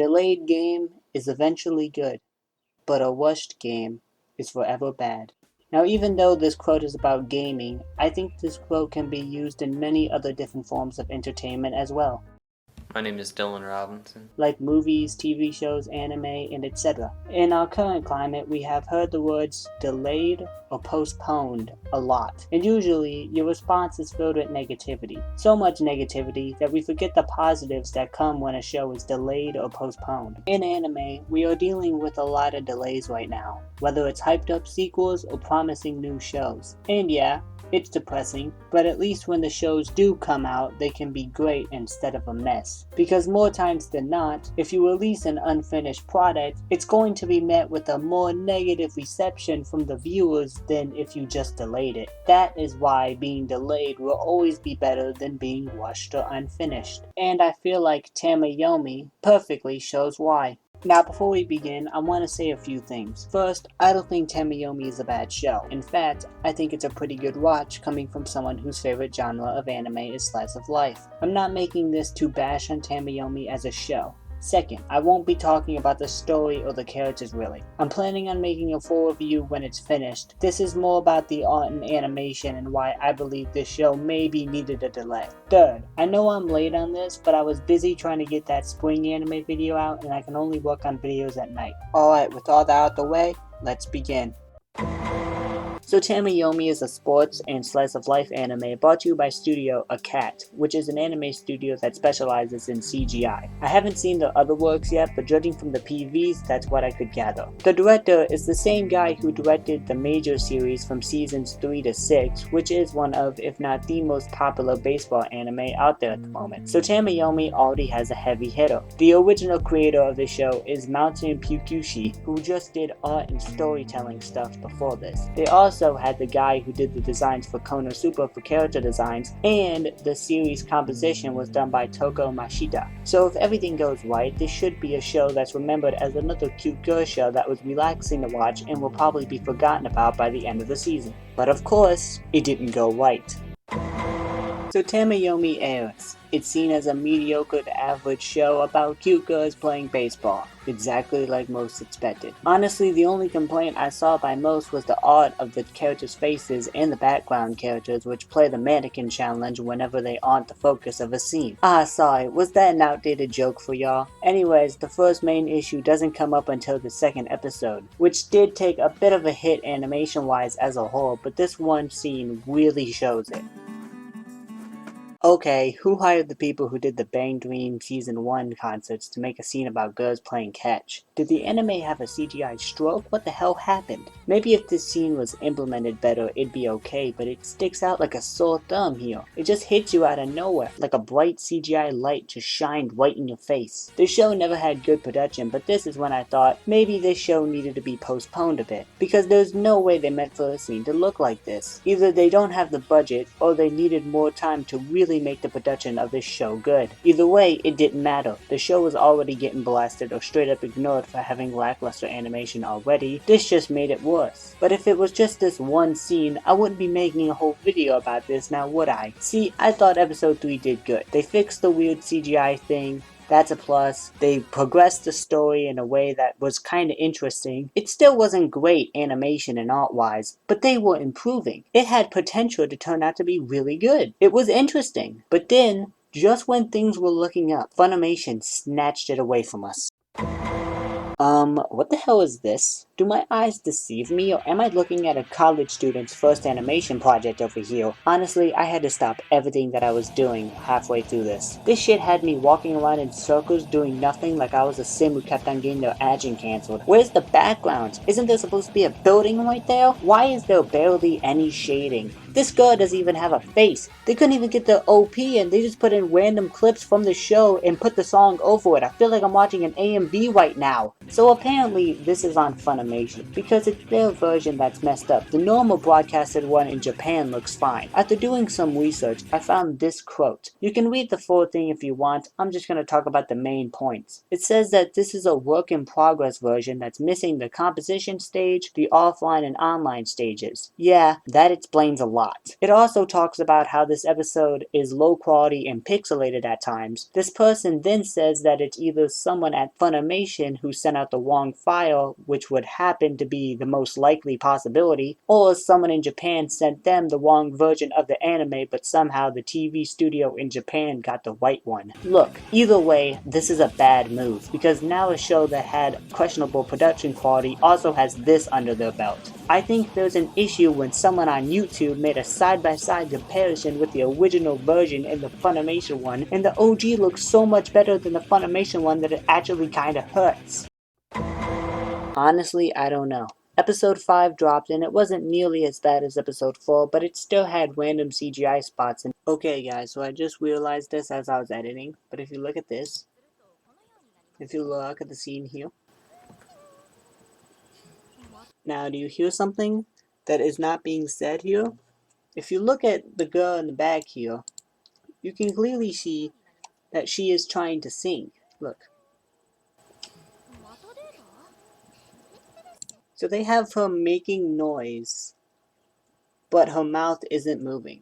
delayed game is eventually good, but a rushed game is forever bad. Now, even though this quote is about gaming, I think this quote can be used in many other different forms of entertainment as well. My name is Dylan Robinson. Like movies, TV shows, anime, and etc. In our current climate, we have heard the words delayed or postponed a lot, and usually your response is filled with negativity. So much negativity that we forget the positives that come when a show is delayed or postponed. In anime, we are dealing with a lot of delays right now, whether it's hyped up sequels or promising new shows. And yeah, it's depressing, but at least when the shows do come out, they can be great instead of a mess. Because more times than not, if you release an unfinished product, it's going to be met with a more negative reception from the viewers than if you just delayed it. That is why being delayed will always be better than being rushed or unfinished. And I feel like Tamayomi perfectly shows why. Now, before we begin, I want to say a few things. First, I don't think Tamayomi is a bad show. In fact, I think it's a pretty good watch coming from someone whose favorite genre of anime is slice of life. I'm not making this to bash on Tamayomi as a show. Second, I won't be talking about the story or the characters really. I'm planning on making a full review when it's finished. This is more about the art and animation and why I believe this show maybe needed a delay. Third, I know I'm late on this, but I was busy trying to get that spring anime video out and I can only work on videos at night. Alright, with all that out the way, let's begin. So Tamayomi is a sports and slice of life anime brought to you by Studio ACAT, which is an anime studio that specializes in CGI. I haven't seen the other works yet, but judging from the PVs, that's what I could gather. The director is the same guy who directed the major series from seasons 3 to 6, which is one of, if not the most popular baseball anime out there at the moment. So Tamayomi already has a heavy hitter. The original creator of the show is Mountain Pukushi, who just did art and storytelling stuff before this. They also had the guy who did the designs for Konosuba for character designs, and the series composition was done by Toko Mashita. So if everything goes right, this should be a show that's remembered as another cute girl show that was relaxing to watch and will probably be forgotten about by the end of the season. But of course, it didn't go right. So Tamayomi airs. It's seen as a mediocre to average show about cute girls playing baseball, exactly like most expected. Honestly, the only complaint I saw by most was the art of the characters' faces and the background characters which play the mannequin challenge whenever they aren't the focus of a scene. Sorry, was that an outdated joke for y'all? Anyways, the first main issue doesn't come up until the second episode, which did take a bit of a hit animation-wise as a whole, but this one scene really shows it. Okay, who hired the people who did the Bang Dream Season 1 concerts to make a scene about girls playing catch? Did the anime have a CGI stroke? What the hell happened? Maybe if this scene was implemented better, it'd be okay, but it sticks out like a sore thumb here. It just hits you out of nowhere, like a bright CGI light just shined right in your face. The show never had good production, but this is when I thought maybe this show needed to be postponed a bit, because there's no way they meant for a scene to look like this. Either they don't have the budget, or they needed more time to really make the production of this show good. Either way, it didn't matter. The show was already getting blasted or straight up ignored for having lackluster animation already. This just made it worse. But if it was just this one scene, I wouldn't be making a whole video about this now, would I? See, I thought episode 3 did good. They fixed the weird CGI thing. That's a plus. They progressed the story in a way that was kinda interesting. It still wasn't great animation and art-wise, but they were improving. It had potential to turn out to be really good. It was interesting. But then, just when things were looking up, Funimation snatched it away from us. What the hell is this? Do my eyes deceive me, or am I looking at a college student's first animation project over here? Honestly, I had to stop everything that I was doing halfway through this. This shit had me walking around in circles doing nothing like I was a sim who kept on getting their agent cancelled. Where's the background? Isn't there supposed to be a building right there? Why is there barely any shading? This girl doesn't even have a face. They couldn't even get the OP and they just put in random clips from the show and put the song over it. I feel like I'm watching an AMV right now. So apparently this is on Funimation. Funimation, because it's their version that's messed up. The normal broadcasted one in Japan looks fine. After doing some research, I found this quote. You can read the full thing if you want, I'm just going to talk about the main points. It says that this is a work in progress version that's missing the composition stage, the offline and online stages. Yeah, that explains a lot. It also talks about how this episode is low quality and pixelated at times. This person then says that it's either someone at Funimation who sent out the wrong file, which would happen to be the most likely possibility, or someone in Japan sent them the wrong version of the anime, but somehow the TV studio in Japan got the right one. Look, either way, this is a bad move, because now a show that had questionable production quality also has this under their belt. I think there's an issue when someone on YouTube made a side-by-side comparison with the original version and the Funimation one, and the OG looks so much better than the Funimation one that it actually kinda hurts. Honestly, I don't know. Episode 5 dropped and it wasn't nearly as bad as episode 4, but it still had random CGI spots. And okay guys, so I just realized this as I was editing, but if you look at this, if you look at the scene here, now do you hear something that is not being said here? If you look at the girl in the back here, you can clearly see that she is trying to sing. Look. So they have her making noise, but her mouth isn't moving.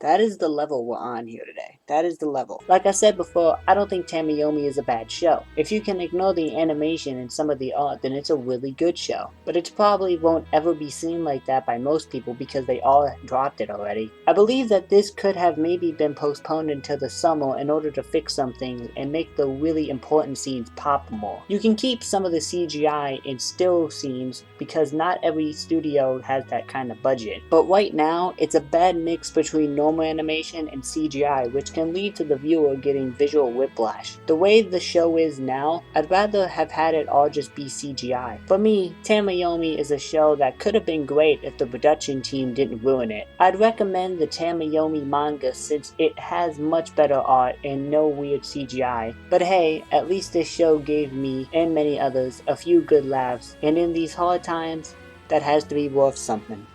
That is the level we're on here today. That is the level. Like I said before, I don't think Tamayomi is a bad show. If you can ignore the animation and some of the art, then it's a really good show. But it probably won't ever be seen like that by most people because they all dropped it already. I believe that this could have maybe been postponed until the summer in order to fix some things and make the really important scenes pop more. You can keep some of the CGI in still scenes because not every studio has that kind of budget. But right now, it's a bad mix between normal animation and CGI, which can lead to the viewer getting visual whiplash. The way the show is now, I'd rather have had it all just be CGI. For me, Tamayomi is a show that could have been great if the production team didn't ruin it. I'd recommend the Tamayomi manga since it has much better art and no weird CGI. But hey, at least this show gave me, and many others, a few good laughs, and in these hard times, that has to be worth something.